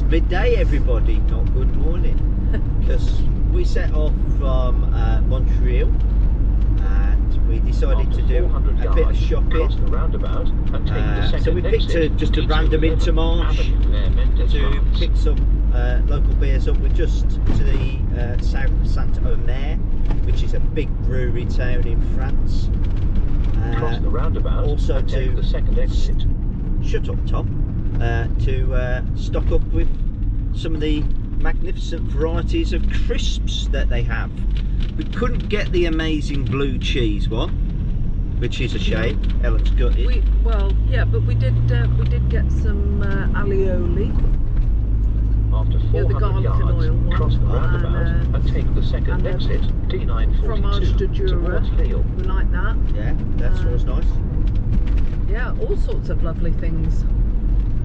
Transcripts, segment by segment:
midday, everybody, not good morning. Because we set off from Montreal and we decided to do a bit of shopping. So we picked just a random Intermarché to pick some local beers up. We're just to the south of Saint Omer, which is a big brewery town in France. Cross the roundabout, also and take to the second exit. Shut up, Tom. To stock up with some of the magnificent varieties of crisps that they have. We couldn't get the amazing blue cheese one, which is a shame. Ellen's gutted. Well, yeah, but we did get some alioli. After 400 yards, cross the roundabout and take the second exit, Fromage de D942 Jura. towards Lille. We like that. Yeah, that's always nice. Yeah, all sorts of lovely things.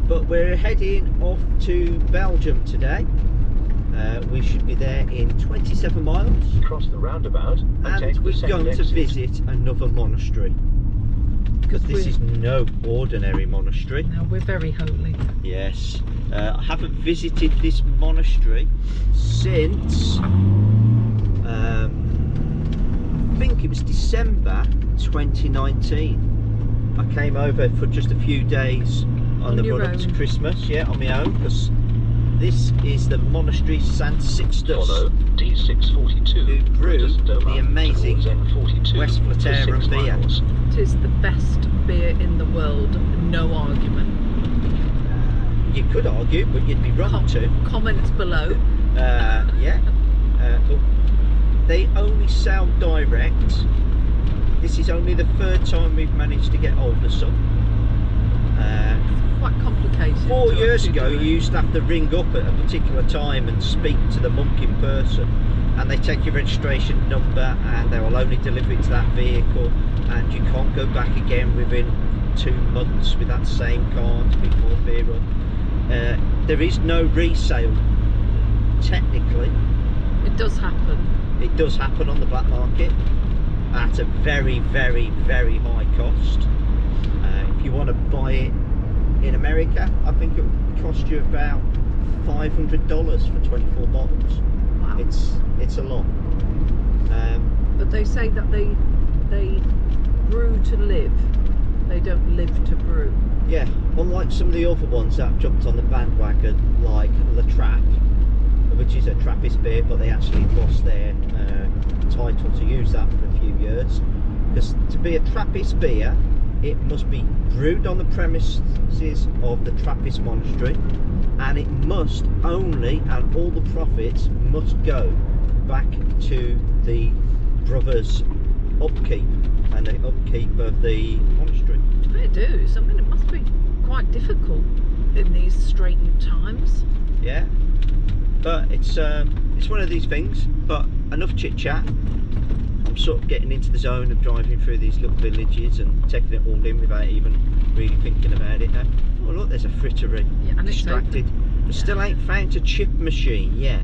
But we're heading off to Belgium today. We should be there in 27 miles. Cross the roundabout and take the we're second going exit. to visit another monastery. Because this is no ordinary monastery. No, we're very holy. Yes. I haven't visited this monastery since I think it was December 2019. I came over for just a few days on the run up to Christmas, yeah, on my own, because this is the monastery Sint Sixtus, Follow D642 who brew the amazing Westvleteren beer. It is the best beer in the world, no argument. You could argue, but you'd be wrong too. Comments below. Yeah. But they only sell direct. This is only the third time we've managed to get hold of some. Quite complicated. 4 years ago, you used to have to ring up at a particular time and speak to the monk in person, and they take your registration number and they will only deliver it to that vehicle, and you can't go back again within 2 months with that same card to pick more beer up. There is no resale, technically. It does happen. It does happen on the black market at a very, very, very high cost. If you want to buy it in America, I think it would cost you about $500 for 24 bottles. Wow. It's a lot. But they say that they brew to live. They don't live to brew. Yeah, unlike some of the other ones that have jumped on the bandwagon, like Le Trap, which is a Trappist beer, but they actually lost their title to use that for a few years. Because to be a Trappist beer, it must be brewed on the premises of the Trappist monastery, and it must only, and all the profits must go back to the brothers' upkeep and the upkeep of the monastery. Fair dues. I mean, it must be quite difficult in these straitened times. Yeah, but it's one of these things. But enough chit chat. I'm sort of getting into the zone of driving through these little villages and taking it all in without even really thinking about it now. Oh look, there's a frittery. Yeah, and Distracted. I still ain't found a chip machine yet.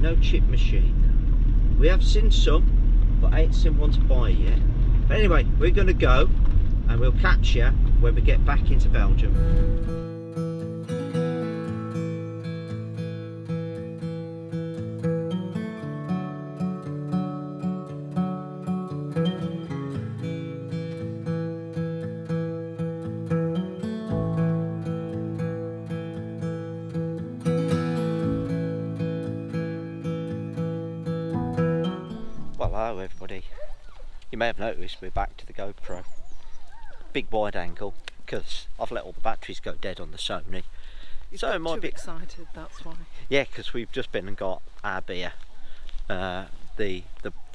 No chip machine. We have seen some, but I ain't seen one to buy yet. But anyway, we're going to go, and we'll catch you when we get back into Belgium. Well, hello everybody. You may have noticed we're back to the GoPro. Big wide angle, because I've let all the batteries go dead on the Sony. So it might be excited, that's why. Yeah, because we've just been and got our beer, the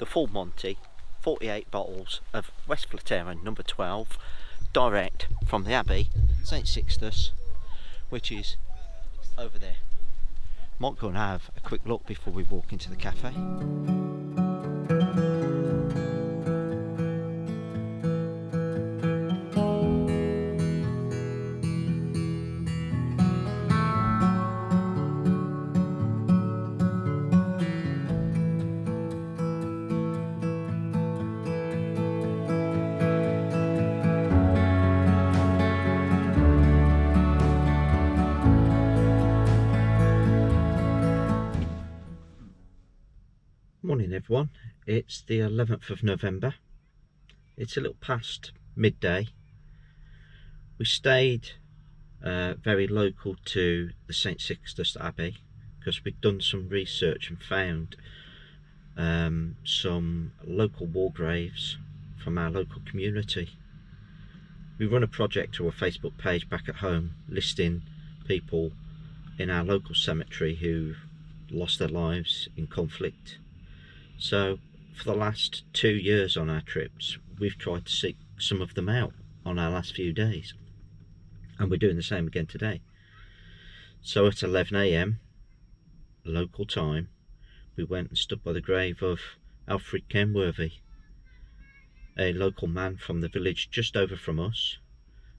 full Monty, 48 bottles of Westvleteren number 12, direct from the Abbey, Sint Sixtus, which is over there. Might go and have a quick look before we walk into the cafe. Morning everyone, it's the 11th of November. It's a little past midday. We stayed very local to the Sint Sixtus Abbey because we'd done some research and found some local war graves from our local community. We run a project to a Facebook page back at home listing people in our local cemetery who lost their lives in conflict. So for the last 2 years on our trips, we've tried to seek some of them out on our last few days, and we're doing the same again today. So at 11 AM local time, we went and stood by the grave of Alfred Kenworthy, a local man from the village just over from us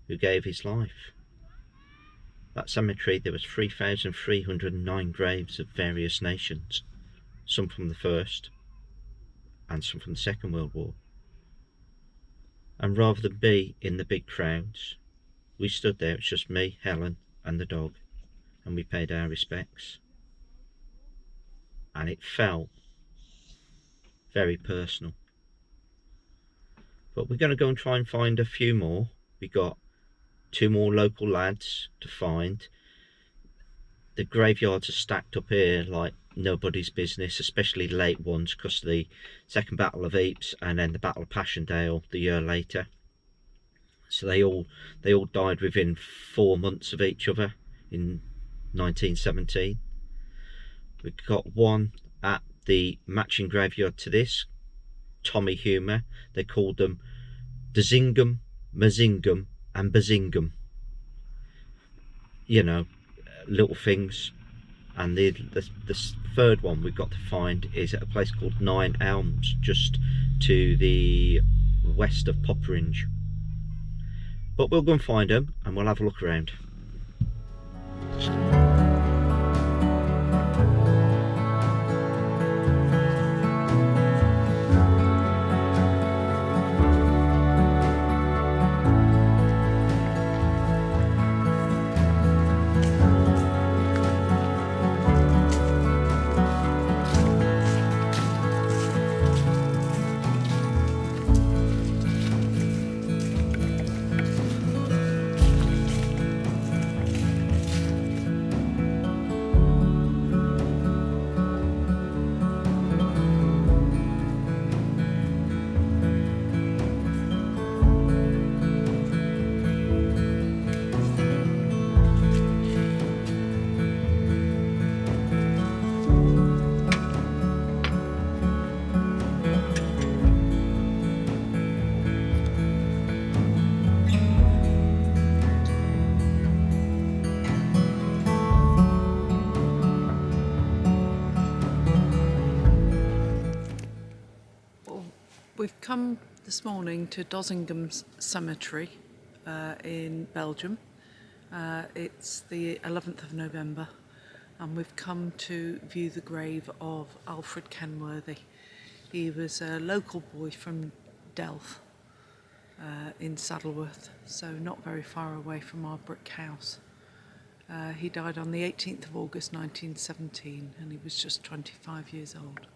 who gave his life. That cemetery, there was 3,309 graves of various nations, some from the First and some from the Second World War. And rather than be in the big crowds, we stood there. It's just me, Helen and the dog, and we paid our respects. And it felt very personal. But we're going to go and try and find a few more. We got 2 more local lads to find. The graveyards are stacked up here like nobody's business, especially late ones, because the Second Battle of Ypres and then the Battle of Passchendaele the year later. So they all died within 4 months of each other in 1917. We got one at the matching graveyard to this, Tommy Humour. They called them Dozinghem, Mazingham and Bazingham. You know, little things. And the third one we've got to find is at a place called Nine Elms, just to the west of Popperinge. But we'll go and find them and we'll have a look around. We've come this morning to Dozinghem Cemetery in Belgium. It's the 11th of November and we've come to view the grave of Alfred Kenworthy. He was a local boy from Delft in Saddleworth, so not very far away from our brick house. He died on the 18th of August 1917 and he was just 25 years old.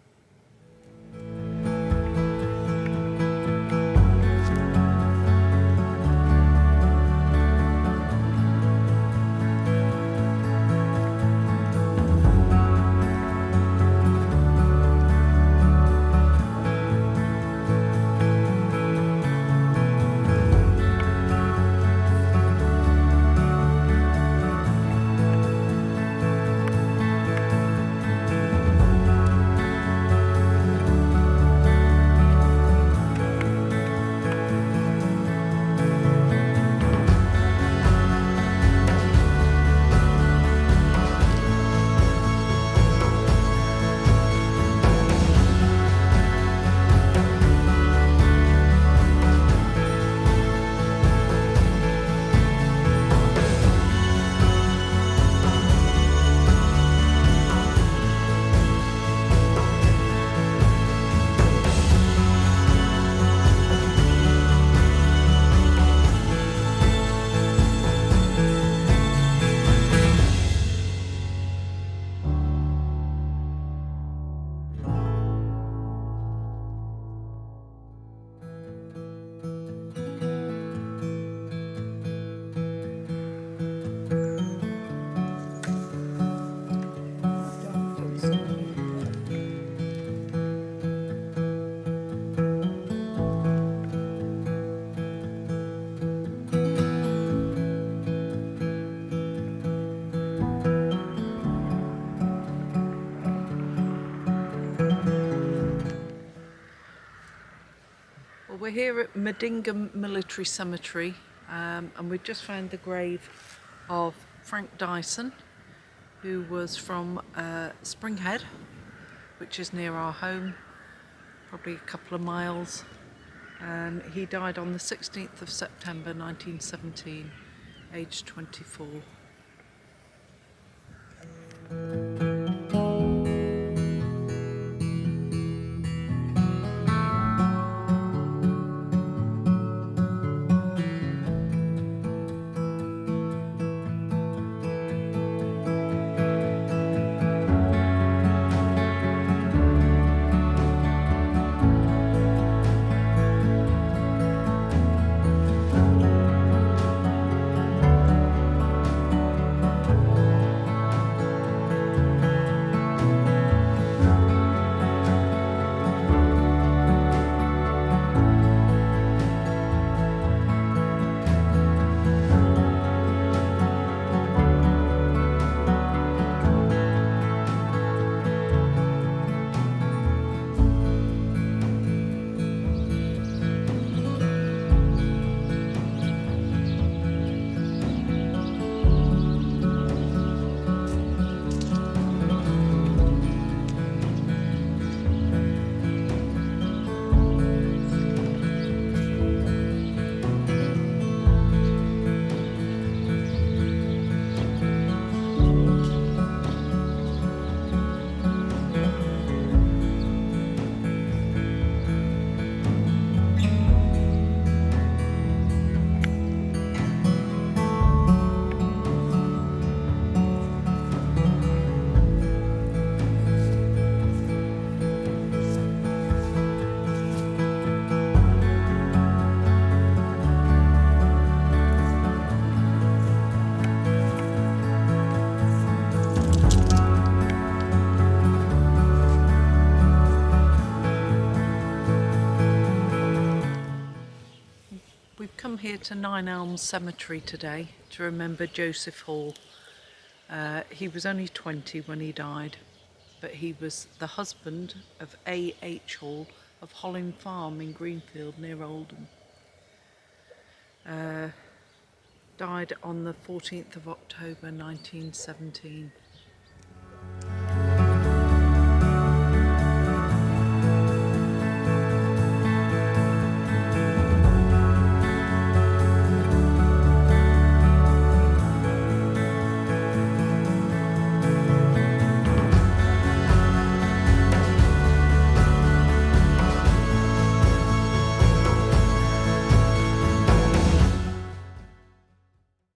here at Dozinghem Military Cemetery, and we've just found the grave of Frank Dyson, who was from Springhead, which is near our home, probably a couple of miles. He died on the 16th of September 1917, aged 24. We've come here to Nine Elms Cemetery today to remember Joseph Hall. He was only 20 when he died, but he was the husband of A.H. Hall of Holland Farm in Greenfield near Oldham. Died on the 14th of October 1917.